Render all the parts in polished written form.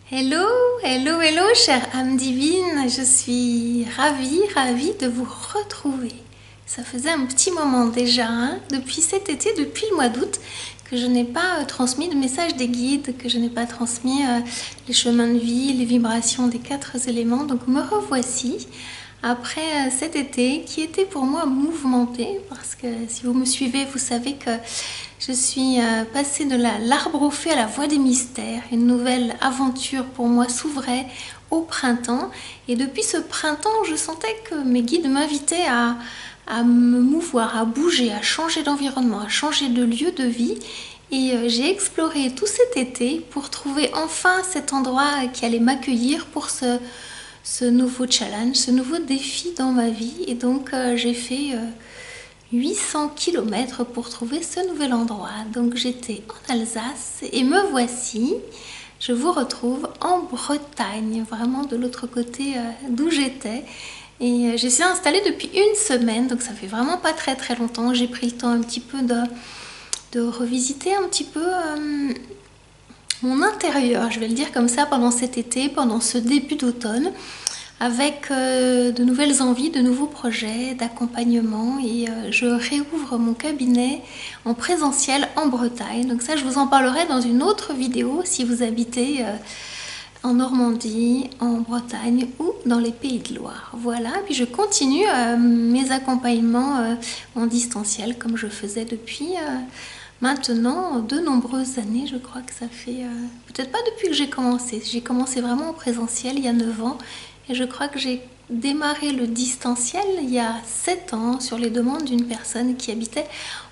Hello, hello, hello, chère âme divine, je suis ravie de vous retrouver. Ça faisait un petit moment déjà, depuis cet été, depuis le mois d'août, que je n'ai pas transmis de message des guides, que je n'ai pas transmis les chemins de vie, les vibrations des 4 éléments. Donc me revoici après cet été qui était pour moi mouvementé, parce que si vous me suivez, vous savez que je suis passée de l'arbre au feu à la voie des mystères. Une nouvelle aventure pour moi s'ouvrait au printemps. Et depuis ce printemps, je sentais que mes guides m'invitaient à me mouvoir, à bouger, à changer d'environnement, à changer de lieu de vie. Et j'ai exploré tout cet été pour trouver enfin cet endroit qui allait m'accueillir pour ce nouveau challenge, ce nouveau défi dans ma vie. Et donc j'ai fait 800 km pour trouver ce nouvel endroit. Donc j'étais en Alsace et me voici. Je vous retrouve en Bretagne, vraiment de l'autre côté d'où j'étais. Et je suis installée depuis une semaine, donc ça fait vraiment pas très longtemps. J'ai pris le temps un petit peu de revisiter un petit peu mon intérieur, je vais le dire comme ça, pendant cet été, pendant ce début d'automne, avec de nouvelles envies, de nouveaux projets d'accompagnement. Et je réouvre mon cabinet en présentiel en Bretagne. Donc ça, je vous en parlerai dans une autre vidéo si vous habitez en Normandie, en Bretagne ou dans les Pays de Loire. Voilà, puis je continue mes accompagnements en distanciel comme je faisais depuis maintenant de nombreuses années. Je crois que ça fait peut-être pas depuis que j'ai commencé. J'ai commencé vraiment en présentiel il y a 9 ans et je crois que j'ai démarré le distanciel il y a 7 ans sur les demandes d'une personne qui habitait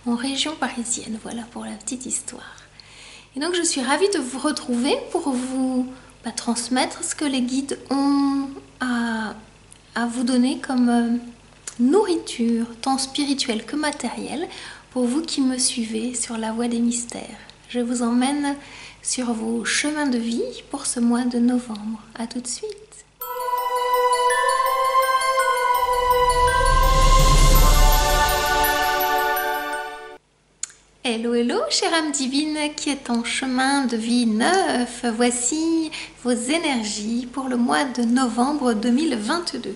en région parisienne. Voilà pour la petite histoire. Et donc je suis ravie de vous retrouver pour vous transmettre ce que les guides ont à vous donner comme nourriture, tant spirituelle que matérielle, pour vous qui me suivez sur la voie des mystères. Je vous emmène sur vos chemins de vie pour ce mois de novembre. À tout de suite. Hello, hello, chère âme divine qui est en chemin de vie neuf. Voici vos énergies pour le mois de novembre 2022.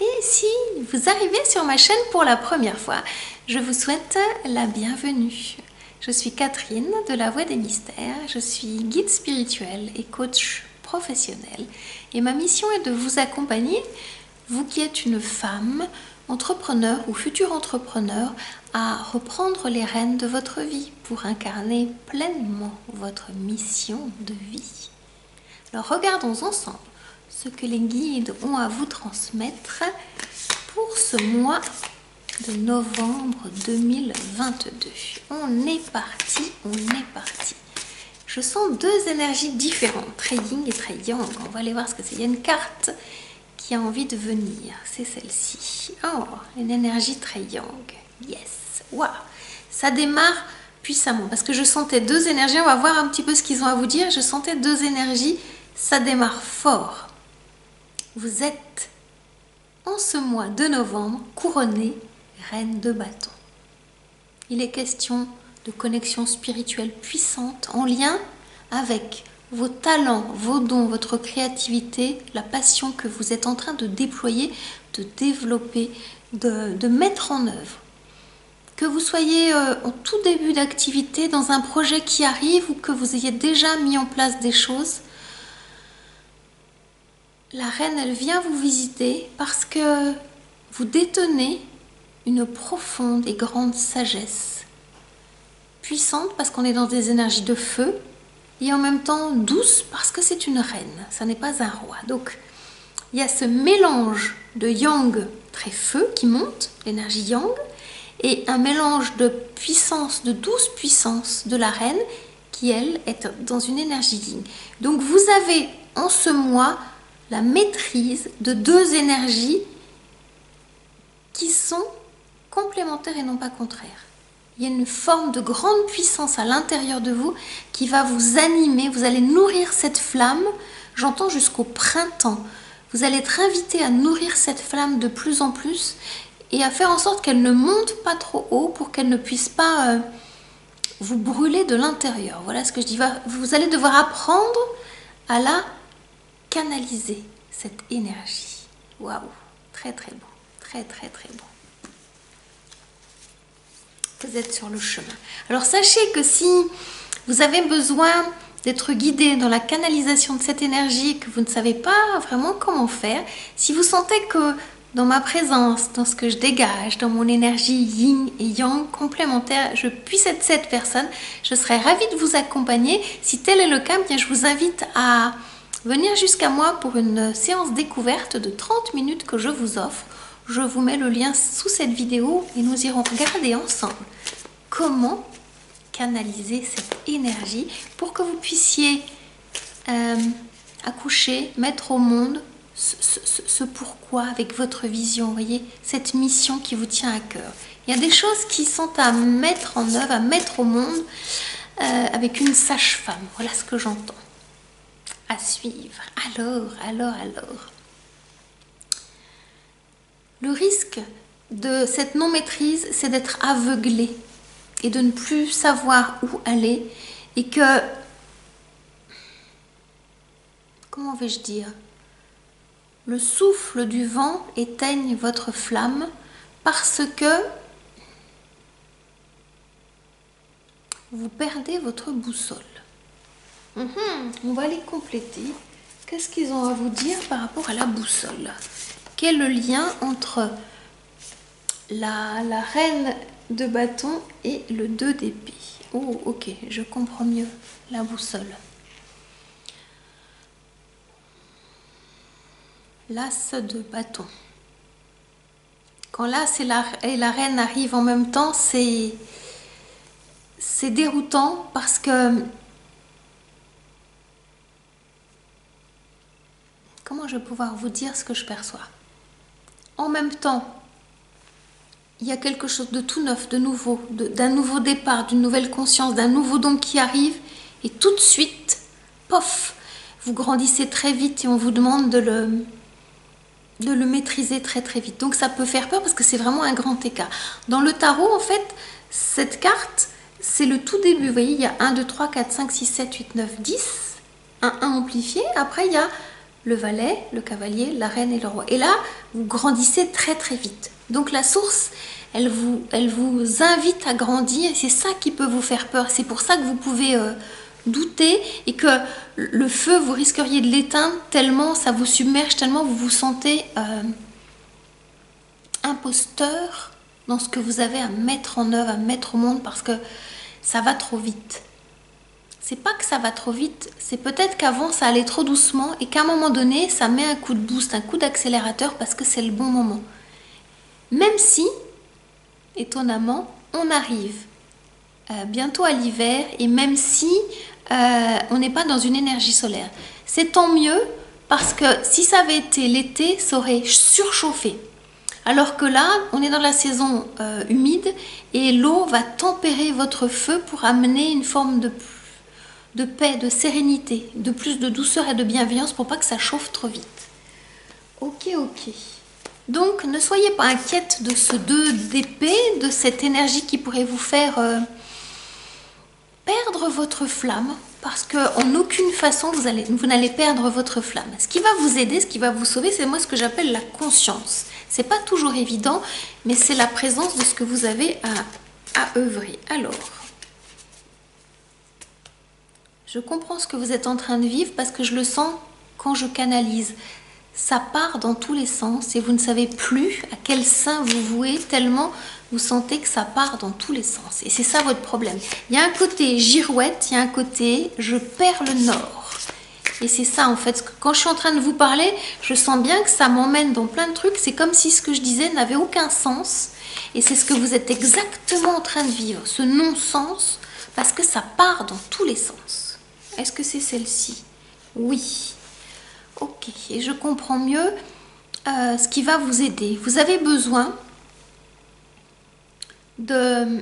Et si vous arrivez sur ma chaîne pour la première fois, je vous souhaite la bienvenue. Je suis Catherine de la Voie des Mystères. Je suis guide spirituel et coach professionnel. Et ma mission est de vous accompagner, vous qui êtes une femme, entrepreneur ou futur entrepreneur, à reprendre les rênes de votre vie pour incarner pleinement votre mission de vie. Alors regardons ensemble ce que les guides ont à vous transmettre pour ce mois de novembre 2022. On est parti. Je sens 2 énergies différentes, très yin et très yang. On va aller voir ce que c'est. Il y a une carte qui a envie de venir, c'est celle-ci. Oh, une énergie très yang. Yes, waouh, ça démarre puissamment parce que je sentais 2 énergies. On va voir un petit peu ce qu'ils ont à vous dire. Je sentais 2 énergies, ça démarre fort. Vous êtes en ce mois de novembre couronnée reine de bâton. Il est question de connexion spirituelle puissante en lien avec vos talents, vos dons, votre créativité, la passion que vous êtes en train de déployer, de développer, de mettre en œuvre. Que vous soyez au tout début d'activité dans un projet qui arrive ou que vous ayez déjà mis en place des choses, la reine, elle vient vous visiter parce que vous détenez une profonde et grande sagesse. Puissante parce qu'on est dans des énergies de feu et en même temps douce parce que c'est une reine, ça n'est pas un roi. Donc il y a ce mélange de yang très feu qui monte, l'énergie yang, et un mélange de puissance, de douce puissance de la reine qui, elle, est dans une énergie yin. Donc vous avez en ce mois la maîtrise de 2 énergies qui sont complémentaires et non pas contraires. Il y a une forme de grande puissance à l'intérieur de vous qui va vous animer, vous allez nourrir cette flamme, j'entends jusqu'au printemps. Vous allez être invité à nourrir cette flamme de plus en plus et à faire en sorte qu'elle ne monte pas trop haut pour qu'elle ne puisse pas vous brûler de l'intérieur. Voilà ce que je dis. Vous allez devoir apprendre à la canaliser cette énergie. Waouh, très très beau, très très très beau. Vous êtes sur le chemin. Alors sachez que si vous avez besoin d'être guidé dans la canalisation de cette énergie et que vous ne savez pas vraiment comment faire, si vous sentez que dans ma présence, dans ce que je dégage, dans mon énergie yin et yang complémentaire, je puisse être cette personne, je serais ravie de vous accompagner. Si tel est le cas, bien, je vous invite à venir jusqu'à moi pour une séance découverte de 30 minutes que je vous offre. Je vous mets le lien sous cette vidéo et nous irons regarder ensemble comment canaliser cette énergie pour que vous puissiez accoucher, mettre au monde ce pourquoi avec votre vision, vous voyez, cette mission qui vous tient à cœur. Il y a des choses qui sont à mettre en œuvre, à mettre au monde avec une sage-femme. Voilà ce que j'entends. À suivre. Alors. Le risque de cette non-maîtrise, c'est d'être aveuglé et de ne plus savoir où aller et que, comment vais-je dire, le souffle du vent éteigne votre flamme parce que vous perdez votre boussole. On va les compléter. Qu'est-ce qu'ils ont à vous dire par rapport à la boussole? Quel est le lien entre la reine de bâton et le 2 d'épée? Oh, ok, je comprends mieux la boussole. L'as de bâton. Quand l'as et la reine arrivent en même temps, c'est déroutant parce que... Comment je vais pouvoir vous dire ce que je perçois? En même temps, il y a quelque chose de tout neuf, de nouveau, d'un nouveau départ, d'une nouvelle conscience, d'un nouveau don qui arrive. Et tout de suite, pof, vous grandissez très vite et on vous demande de le maîtriser très très vite. Donc ça peut faire peur parce que c'est vraiment un grand écart. Dans le tarot, en fait, cette carte, c'est le tout début. Vous voyez, il y a 1, 2, 3, 4, 5, 6, 7, 8, 9, 10. Un amplifié. Après, il y a le valet, le cavalier, la reine et le roi. Et là, vous grandissez très très vite. Donc la source, elle vous invite à grandir et c'est ça qui peut vous faire peur. C'est pour ça que vous pouvez douter et que le feu, vous risqueriez de l'éteindre tellement ça vous submerge, tellement vous vous sentez imposteur dans ce que vous avez à mettre en œuvre, à mettre au monde parce que ça va trop vite. C'est pas que ça va trop vite, c'est peut-être qu'avant ça allait trop doucement et qu'à un moment donné ça met un coup de boost, un coup d'accélérateur parce que c'est le bon moment. Même si, étonnamment, on arrive bientôt à l'hiver et même si on n'est pas dans une énergie solaire. C'est tant mieux parce que si ça avait été l'été, ça aurait surchauffé. Alors que là, on est dans la saison humide et l'eau va tempérer votre feu pour amener une forme de paix, de sérénité, de plus de douceur et de bienveillance pour pas que ça chauffe trop vite. Ok. Donc, ne soyez pas inquiète de ce 2 d'épée, de cette énergie qui pourrait vous faire perdre votre flamme, parce qu'en aucune façon, vous n'allez perdre votre flamme. Ce qui va vous aider, ce qui va vous sauver, c'est moi ce que j'appelle la conscience. C'est pas toujours évident, mais c'est la présence de ce que vous avez à œuvrer. Alors... Je comprends ce que vous êtes en train de vivre parce que je le sens quand je canalise. Ça part dans tous les sens et vous ne savez plus à quel sein vous vouez tellement vous sentez que ça part dans tous les sens. Et c'est ça votre problème. Il y a un côté girouette, il y a un côté je perds le nord. Et c'est ça en fait. Quand je suis en train de vous parler, je sens bien que ça m'emmène dans plein de trucs. C'est comme si ce que je disais n'avait aucun sens. Et c'est ce que vous êtes exactement en train de vivre. Ce non-sens parce que ça part dans tous les sens. Est-ce que c'est celle-ci? Oui. Ok, et je comprends mieux ce qui va vous aider. Vous avez besoin de...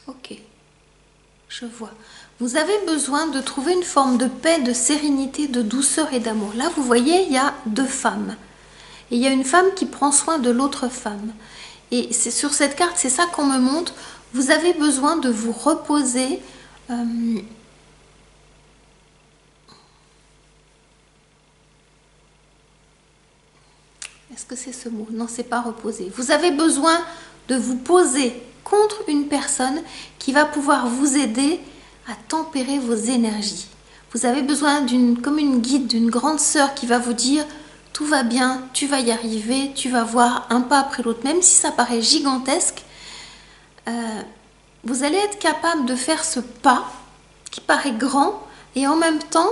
Ok, je vois. Vous avez besoin de trouver une forme de paix, de sérénité, de douceur et d'amour. Là, vous voyez, il y a 2 femmes. Et il y a une femme qui prend soin de l'autre femme. Et c'est sur cette carte, c'est ça qu'on me montre. Vous avez besoin de vous reposer Est-ce que c'est ce mot? Non, c'est pas reposer. Vous avez besoin de vous poser contre une personne qui va pouvoir vous aider à tempérer vos énergies. Vous avez besoin comme une guide, d'une grande sœur qui va vous dire tout va bien, tu vas y arriver, tu vas voir un pas après l'autre, même si ça paraît gigantesque. Vous allez être capable de faire ce pas qui paraît grand et en même temps,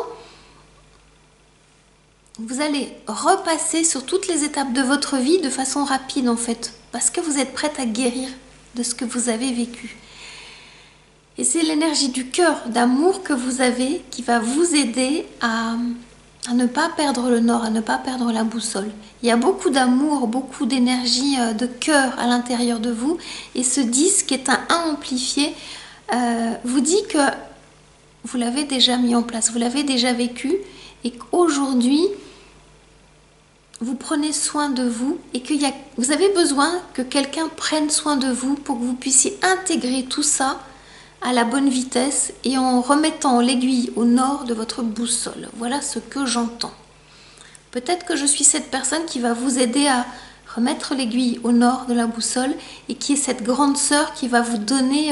vous allez repasser sur toutes les étapes de votre vie de façon rapide en fait, parce que vous êtes prête à guérir de ce que vous avez vécu. Et c'est l'énergie du cœur, d'amour que vous avez qui va vous aider à ne pas perdre le nord, à ne pas perdre la boussole. Il y a beaucoup d'amour, beaucoup d'énergie de cœur à l'intérieur de vous. Et ce disque est un 1 amplifié, vous dit que vous l'avez déjà mis en place, vous l'avez déjà vécu et qu'aujourd'hui, vous prenez soin de vous et que vous avez besoin que quelqu'un prenne soin de vous pour que vous puissiez intégrer tout ça à la bonne vitesse et en remettant l'aiguille au nord de votre boussole. Voilà ce que j'entends. Peut-être que je suis cette personne qui va vous aider à remettre l'aiguille au nord de la boussole et qui est cette grande sœur qui va vous donner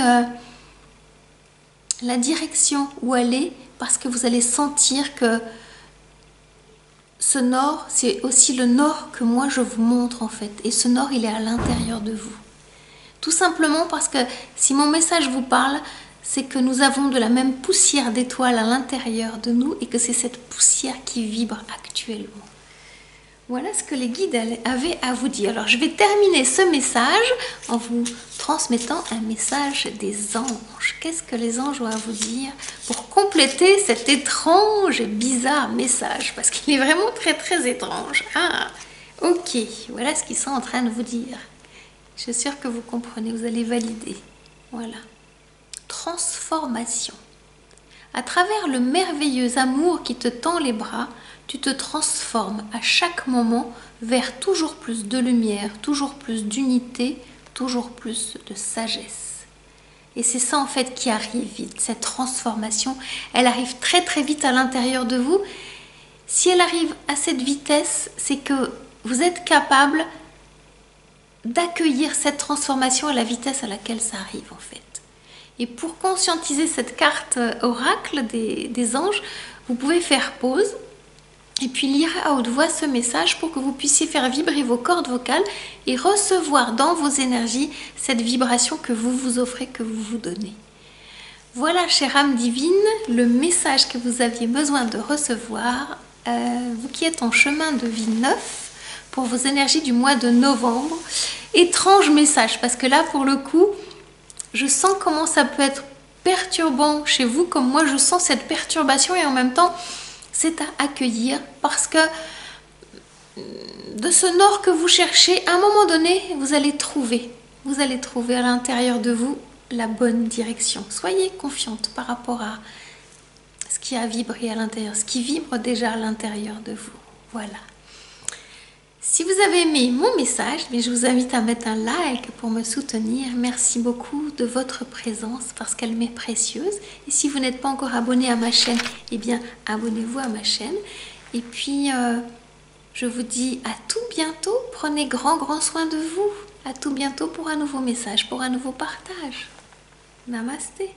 la direction où aller, parce que vous allez sentir que ce nord, c'est aussi le nord que moi je vous montre en fait. Et ce nord, il est à l'intérieur de vous. Tout simplement parce que si mon message vous parle, c'est que nous avons de la même poussière d'étoiles à l'intérieur de nous et que c'est cette poussière qui vibre actuellement. Voilà ce que les guides avaient à vous dire. Alors je vais terminer ce message en vous transmettant un message des anges. Qu'est-ce que les anges ont à vous dire pour compléter cet étrange et bizarre message? Parce qu'il est vraiment très très étrange. Ah, ok, voilà ce qu'ils sont en train de vous dire. Je suis sûre que vous comprenez, vous allez valider. Voilà. Transformation. À travers le merveilleux amour qui te tend les bras, tu te transformes à chaque moment vers toujours plus de lumière, toujours plus d'unité, toujours plus de sagesse. Et c'est ça en fait qui arrive vite, cette transformation. Elle arrive très très vite à l'intérieur de vous. Si elle arrive à cette vitesse, c'est que vous êtes capable d'accueillir cette transformation à la vitesse à laquelle ça arrive en fait. Et pour conscientiser cette carte oracle des anges, vous pouvez faire pause et puis lire à haute voix ce message pour que vous puissiez faire vibrer vos cordes vocales et recevoir dans vos énergies cette vibration que vous vous offrez, que vous vous donnez. Voilà, chère âme divine, le message que vous aviez besoin de recevoir, vous qui êtes en chemin de vie neuf pour vos énergies du mois de novembre. Étrange message, parce que là, pour le coup, je sens comment ça peut être perturbant chez vous, comme moi je sens cette perturbation et en même temps, c'est à accueillir parce que de ce nord que vous cherchez, à un moment donné, vous allez trouver à l'intérieur de vous la bonne direction. Soyez confiante par rapport à ce qui a vibré à l'intérieur, ce qui vibre déjà à l'intérieur de vous. Voilà. Si vous avez aimé mon message, je vous invite à mettre un like pour me soutenir. Merci beaucoup de votre présence parce qu'elle m'est précieuse. Et si vous n'êtes pas encore abonné à ma chaîne, eh bien abonnez-vous à ma chaîne. Et puis, je vous dis à tout bientôt. Prenez grand soin de vous. À tout bientôt pour un nouveau message, pour un nouveau partage. Namasté.